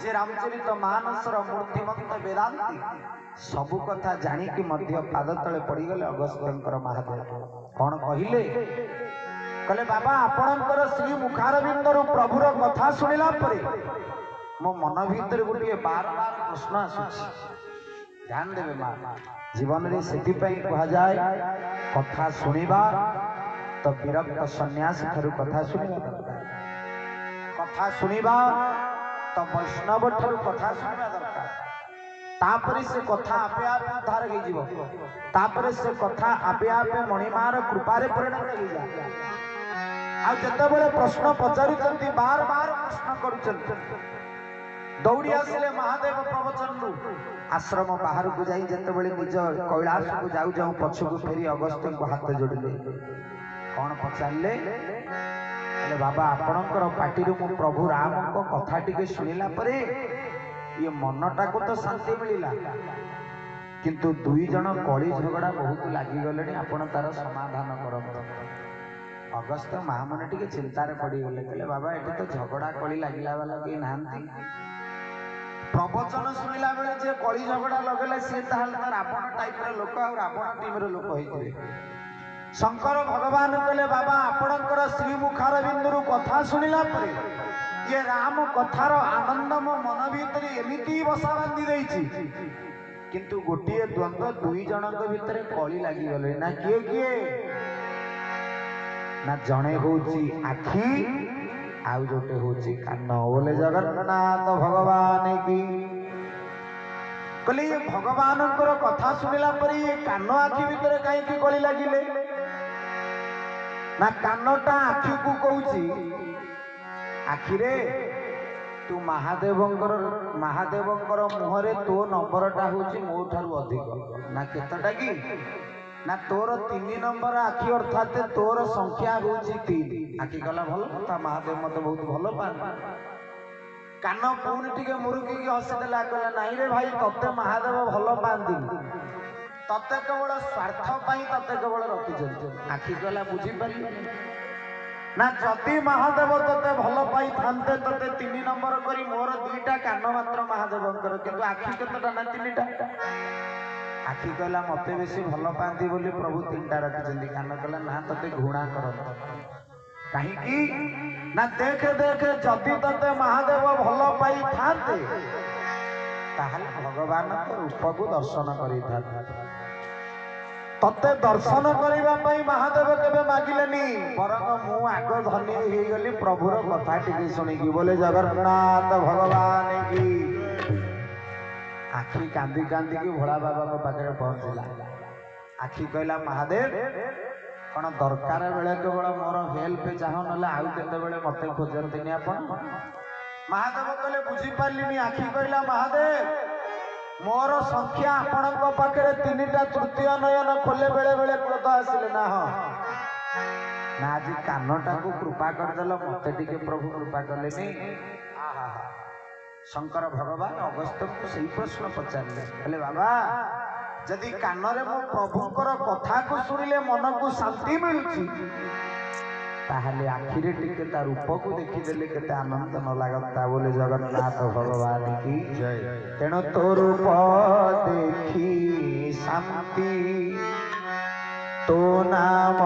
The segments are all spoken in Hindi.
जे रामचरित मानसर मूर्तिमंत वेदांती सबु कथा जानिकी मध्य पाद तले पड़गले अगस्त्यंकर महादेव कौन कहले कहले बाबा आपणकर श्री मुखारविंदरु प्रभुर कथा शुणिला परे मो मन भीतर गोटे बार बार प्रश्न आसुछि ध्यान देवे माँ जीवन रे सेति पई कहा जाय कथा सुनिबा तो विरक्त सन्यासी ठारू कथा सुनिबा दरकार कथा सुनिबा तो वैष्णव ठारू कथा सुनिबा दरकार तापरे से कथा आपे आपे उद्धार हो जीवो तापरे से कथा आपे आपे मणिमार कृपारे परिणत हो जाय आ जते बेले प्रश्न पचारुचंती बार बार प्रश्न करूचंती दौड़ी आसिले महादेव प्रवचन रु आश्रम बाहर को जाई जते बेले निज कैलाश को जाऊ जाऊ पछकु फेरी अगस्त्य को हाथ जोड़िले कौन पचारले अरे बाबा आपणकर पार्टी मु प्रभु राम को कथा टिके सुनिला परे ये मनटा को तो शांति मिलिला किंतु दुई जन कली झगड़ा बहुत लागी गले आपण तार समाधान करब अगस्त्य महामने टिके चिंतार पड़ी गले कहले बाबा एठी तो झगड़ा कली लागिला वाला के नांती प्रवचन सुनिला बेले जे कली झगड़ा लगेले से ताल रावण टाइप रे लोक और रावण टीम रे लोक होइथिले शंकर भगवान कहले बाबा आपणकर श्री मुखारविंदरु कथा सुनिला परे ये राम कथार आनंद मो मन भीतर एमिति बसा बांधी देछि किंतु गोटिए द्वंद्व दुई जनक भीतर कली लागी गले ना किए किए ना जणे होची आखी आउ जोटे होची कान बोले जगन्नाथ भगवान की कहले ये भगवान कथा सुनिला पर ये कान आखि भीतर कहीं कली लगिले ना कानटा आखि को कहूची आखिरे तू महादेवंकर मुहरे तो नंबरटा होची मो ठारू अधिक ना केतटा की ना तोर 3 नंबर आखि अर्थात तोर संख्या होची 3 आखि गला भल कथा महादेव मत बहुत भल पान कान पुणी टिके मुरुकी हसीदेला कहला नहीं रे भाई तते महादेव भल पाती तते केवल स्वार्थ पाई तते केवल रखी आखि गला बुझी पारी ना जदि महादेव तते भल पाई थांते तते 3 नंबर करी मोर 2टा कान मात्र महादेवंकर किंतु आखि केतटा ना 3टा आखि कहला मते बेसी भल पाती बोली प्रभु 3टा रखिछन्ती कान कहला ना तते घृणा करत कहीं की ना देख देख जदि तते महादेव भल पाई थांते ताहले भगवान को रूप को दर्शन करि थांते तते दर्शन करिबा पई महादेव केबे मागिलेनी बरंग मु आग धनी हे गली प्रभुर कथा टिके सुनी की बोले जगन्नाथ भगवान की आखि कांदी कांदी की भोला बाबा को पाखरे पहुंचला आखि कहला महादेव कौन दरकार बेले केवल मोर हेल्प चाह ना आउ केते बेले मते खोजती आपण महादेव कहले बुझी पारलिनी आखि कहला महादेव मोर संख्या आपण पाखे 3टा तृतीय नयन खोले बेले बेले क्रोध आसिले ना हाँ ना आज कानटा को कृपा करदेल मते टिके प्रभु कृपा कले शंकर भगवान अगस्त्य को सही प्रश्न पचारे कहले बाबा जदि कानरे मो प्रभुकर कथा को सुनिले मन को शांति मिलुची ताहले आखिरे टिके ता रूप को देखि देले केते आनंद न लागता बोले जगन्नाथ भगवान की जय तेणु तो रूप देखी शांति तो नाम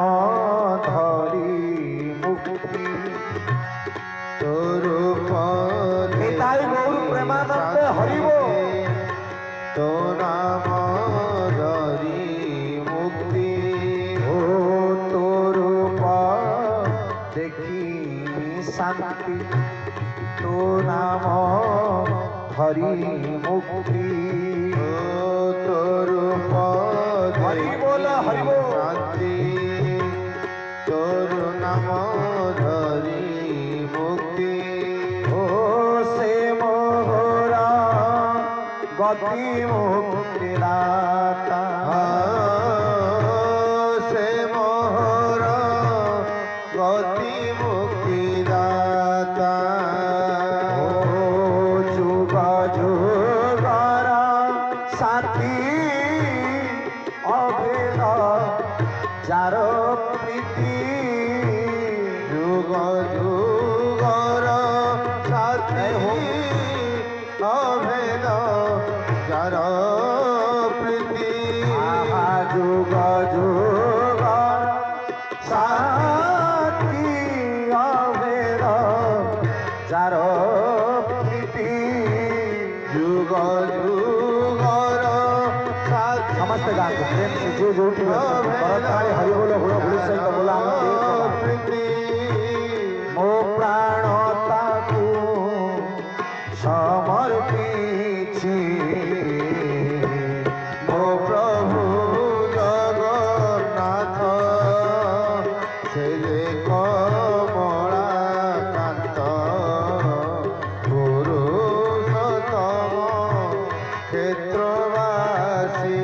धरी मुक्ति तो रूप निताई गौर प्रेमानंद हरिबो तो नाम धरी मुक्ति हो तो रूप देखी शांति तो नाम धरी मुक्ति हो तो रूप हरि बोल शांति तोर नाम धरी मुक्ति हो से मोहरा गति मुक्ति दाता से मोहरा गति मुक्ति दाता हो जुगा जुगारा साथी अभेद जार प्रीति जुग जुगर साथी अभेद जार प्रीति जुग जुग साथी अभेद जार प्रीति जुग जुगर साथी समस्त गाँव प्रेम से जो जो हरि बोलो हुड़ हुड़ सहित बोला प्रीति मो प्राण ताकू समर्पिछि मो प्रभु जगन्नाथ से कमला कांत पुरुषोत्तम क्षेत्रवासी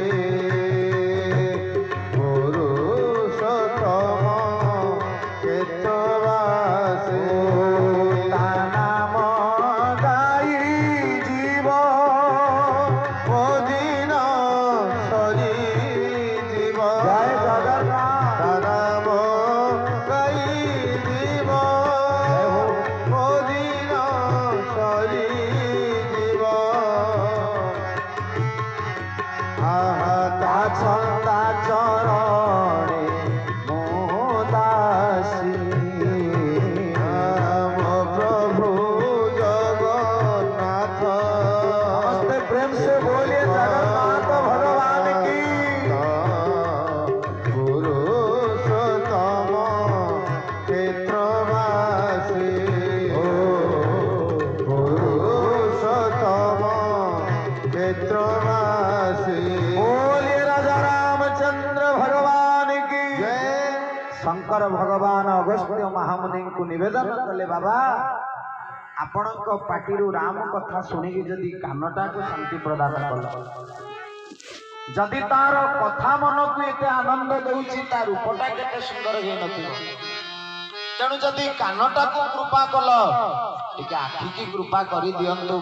पुरुषोत्तम क्षेत्रवासी ता नाम गाई जीव मोदिन सरी जीव जय जगन्नाथ नाम गाई जीव मोदिन सरी जीव आहा ता छंदा चरणे मो दासी नाम प्रभु जगन्नाथ समस्त प्रेम से बोलिए जगन्नाथ भगवान की पुरुषोत्तम क्षेत्रवासी पुरुषोत्तम क्षेत्रवासी बोलिए राजा रामचंद्र भगवान की जय शंकर भगवान अगस्त्य महामुनि को निवेदन कले बाबा आपणक पाटिरु राम कथा शुणिकी जदि कानटा को शांति प्रदान कल जदि तार कथा मन को एते आनंद दउछि तार रूपटा केते सुंदर हे नथिबो तेणु जदि कानटा को कृपा कल टिके आखि की कृपा करी दियंतु।